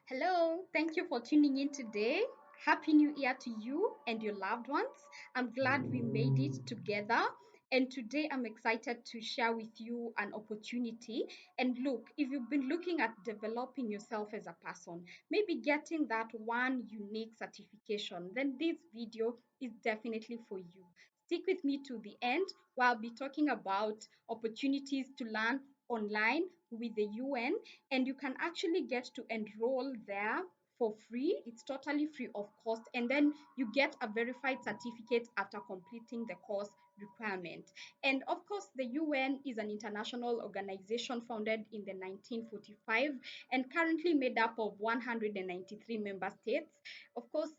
Hello, thank you for tuning in today. Happy New Year to you and your loved ones. I'm glad we made it together. And today I'm excited to share with you an opportunity. And look, if you've been looking at developing yourself as a person, maybe getting that one unique certification, then this video is definitely for you. Stick with me to the end where I'll be talking about opportunities to learn online with the UN, and you can actually get to enroll there for free. It's totally free of cost, and then you get a verified certificate after completing the course requirement. And of course, the UN is an international organization founded in the 1945 and currently made up of 193 member states. Of course,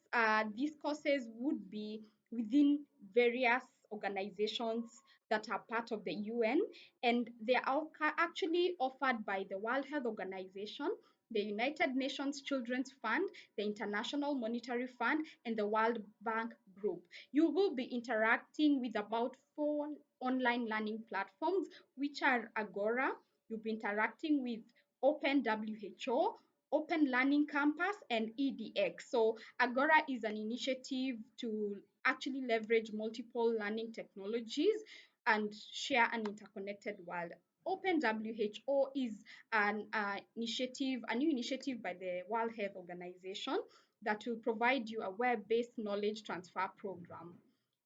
these courses would be within various organizations that are part of the UN, and they are actually offered by the World Health Organization, the United Nations Children's Fund, the International Monetary Fund, and the World Bank Group. You will be interacting with about four online learning platforms, which are Agora. You'll be interacting with Open WHO, Open Learning Campus, and EDX. So, Agora is an initiative to actually leverage multiple learning technologies and share an interconnected world. Open WHO is a new initiative by the World Health Organization that will provide you a web-based knowledge transfer program.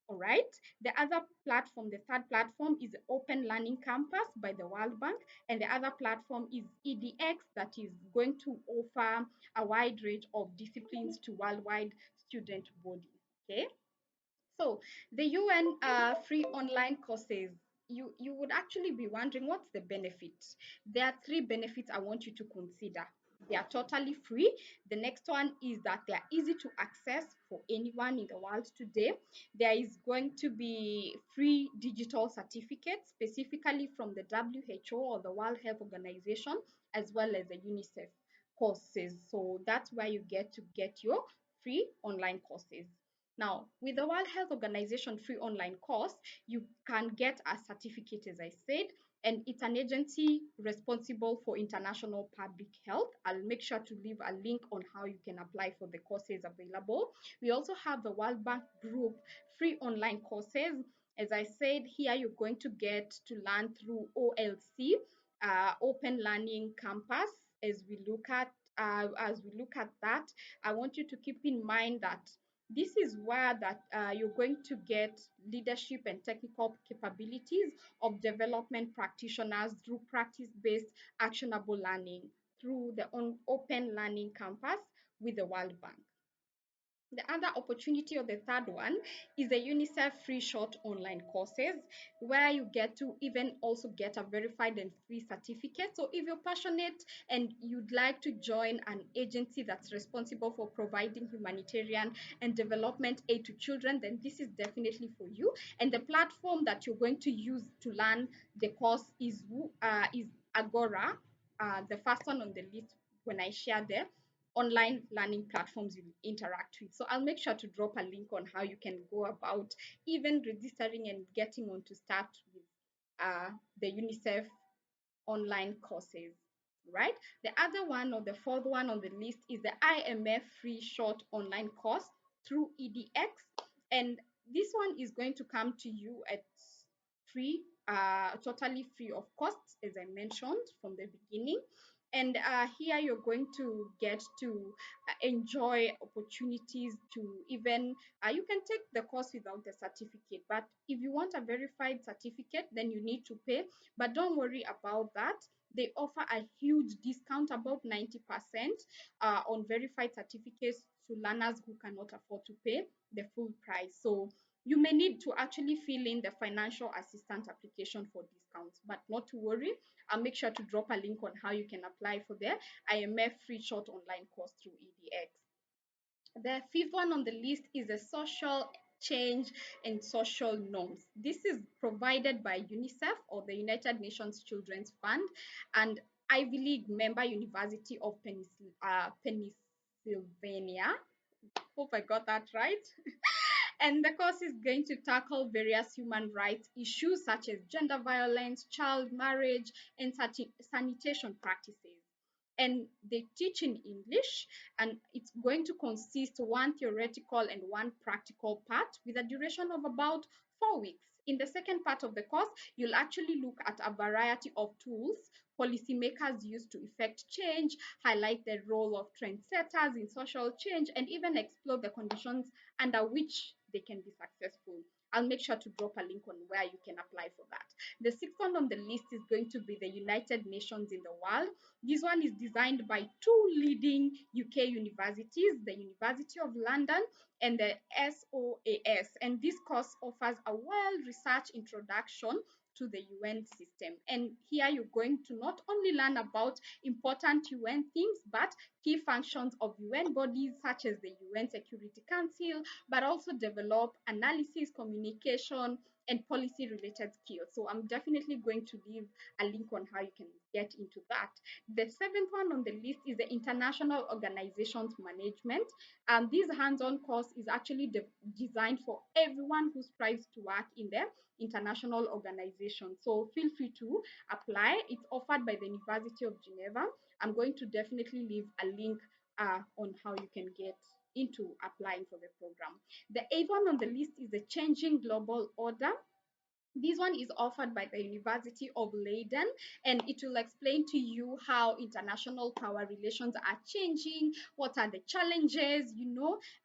All right. The other platform, the third platform, is Open Learning Campus by the World Bank, and the other platform is EDX that is going to offer a wide range of disciplines to worldwide student body. Okay. So the UN free online courses, you would actually be wondering what's the benefit. There are three benefits I want you to consider. They are totally free. The next one is that they are easy to access for anyone in the world today. There is going to be free digital certificates, specifically from the WHO or the World Health Organization, as well as the UNICEF courses. So that's where you get to get your free online courses. Now, with the World Health Organization free online course, you can get a certificate, as I said, and it's an agency responsible for international public health. I'll make sure to leave a link on how you can apply for the courses available. We also have the World Bank Group free online courses. As I said, here you're going to get to learn through OLC, Open Learning Campus. As we look at that, I want you to keep in mind that this is where that you're going to get leadership and technical capabilities of development practitioners through practice-based actionable learning through the open learning campus with the World Bank. The other opportunity, or the third one, is the UNICEF free short online courses, where you get to even also get a verified and free certificate. So if you're passionate and you'd like to join an agency that's responsible for providing humanitarian and development aid to children, then this is definitely for you. And the platform that you're going to use to learn the course is Agora, the first one on the list when I share there online learning platforms you interact with. So I'll make sure to drop a link on how you can go about even registering and getting on to start with the UNICEF online courses. Right? The other one, or the fourth one on the list, is the IMF free short online course through EDX. And this one is going to come to you at free, totally free of cost, as I mentioned from the beginning. And here you're going to get to enjoy opportunities to even, you can take the course without the certificate. But if you want a verified certificate, then you need to pay. But don't worry about that. They offer a huge discount, about 90% on verified certificates to learners who cannot afford to pay the full price. So you may need to actually fill in the financial assistance application for discounts, but not to worry. I'll make sure to drop a link on how you can apply for the IMF free short online course through EDX. The fifth one on the list is the social change and social norms. This is provided by UNICEF, or the United Nations Children's Fund, and Ivy League member University of Pennsylvania. Hope I got that right. And the course is going to tackle various human rights issues such as gender violence, child marriage, and sanitation practices. and they teach in English, and it's going to consist one theoretical and one practical part with a duration of about 4 weeks. In the second part of the course, you'll actually look at a variety of tools policymakers use to effect change, highlight the role of trendsetters in social change, and even explore the conditions under which they can be successful. I'll make sure to drop a link on where you can apply for that. The sixth one on the list is going to be the United Nations in the world. This one is designed by two leading UK universities, the University of London and the SOAS. And this course offers a well-researched introduction to the UN system. And here you're going to not only learn about important UN themes, but key functions of UN bodies such as the UN Security Council, but also develop analysis, communication, and policy related skills. So I'm definitely going to leave a link on how you can get into that. The seventh one on the list is the International Organizations Management. This hands-on course is actually designed for everyone who strives to work in the international organization. So feel free to apply. It's offered by the University of Geneva. I'm going to definitely leave a link on how you can get into applying for the program. The eighth one on the list is the Changing Global Order. This one is offered by the University of Leiden, and it will explain to you how international power relations are changing, what are the challenges,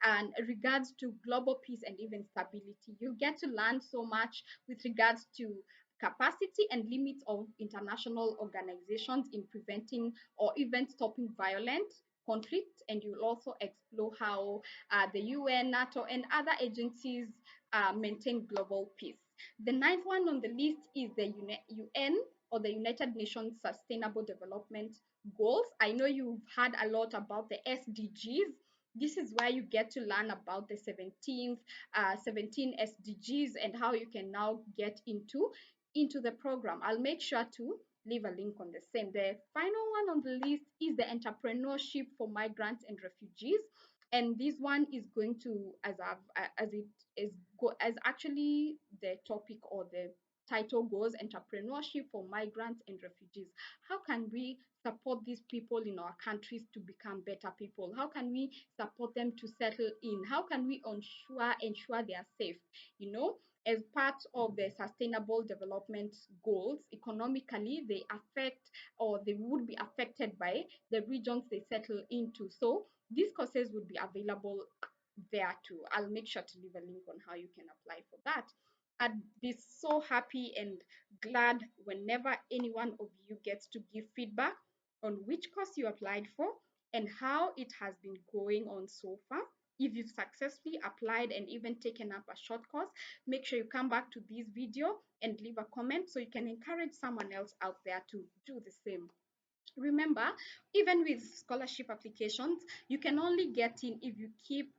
and regards to global peace and even stability. You get to learn so much with regards to capacity and limits of international organizations in preventing or even stopping violent conflict, and you'll also explore how the UN, NATO, and other agencies maintain global peace. The ninth one on the list is the UN, or the United Nations Sustainable Development Goals. I know you've heard a lot about the SDGs. This is where you get to learn about the 17 SDGs and how you can now get into the program. I'll make sure to leave a link on the same. The final one on the list is the entrepreneurship for migrants and refugees, and this one is going to, as it is as actually the topic or the title goes, entrepreneurship for migrants and refugees. How can we support these people in our countries to become better people? How can we support them to settle in? How can we ensure they are safe? As part of the sustainable development goals, economically they affect, or they would be affected by, the regions they settle into. So these courses would be available there too. I'll make sure to leave a link on how you can apply for that. I'd be so happy and glad whenever any one of you gets to give feedback on which course you applied for and how it has been going on so far. If you've successfully applied and even taken up a short course, make sure you come back to this video and leave a comment so you can encourage someone else out there to do the same. Remember, even with scholarship applications, you can only get in if you keep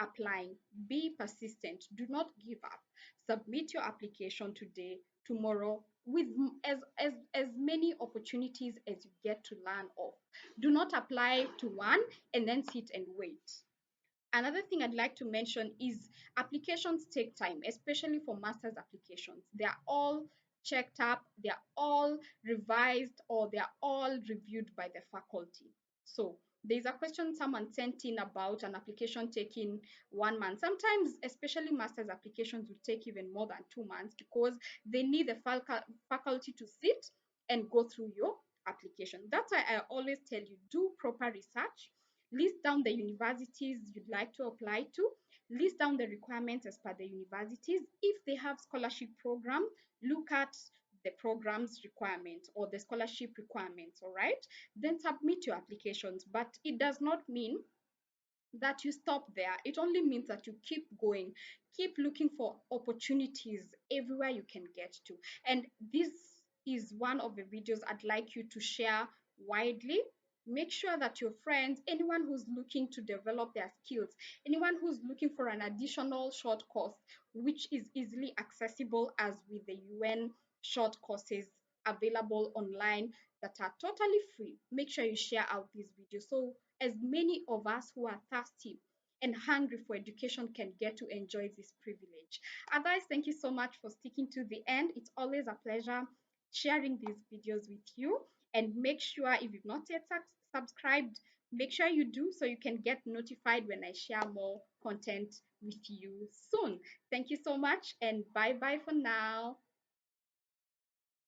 applying. Be persistent. Do not give up. Submit your application today, tomorrow, with as many opportunities as you get to learn of. Do not apply to one and then sit and wait. Another thing I'd like to mention is applications take time, especially for master's applications. They are all checked up, they are all revised, or they are all reviewed by the faculty. So there's a question someone sent in about an application taking 1 month. Sometimes, especially master's applications, will take even more than 2 months because they need the faculty to sit and go through your application. That's why I always tell you, do proper research. List down the universities you'd like to apply to. List down the requirements as per the universities. If they have scholarship program, look at the program's requirements or the scholarship requirements, all right? Then submit your applications. But it does not mean that you stop there. It only means that you keep going, keep looking for opportunities everywhere you can get to. And this is one of the videos I'd like you to share widely. Make sure that your friends, anyone who's looking to develop their skills, anyone who's looking for an additional short course, which is easily accessible as with the UN short courses available online that are totally free, make sure you share out this video so as many of us who are thirsty and hungry for education can get to enjoy this privilege. Otherwise, thank you so much for sticking to the end. It's always a pleasure sharing these videos with you. And make sure, if you've not yet subscribed, make sure you do so you can get notified when I share more content with you soon. Thank you so much, and bye bye for now.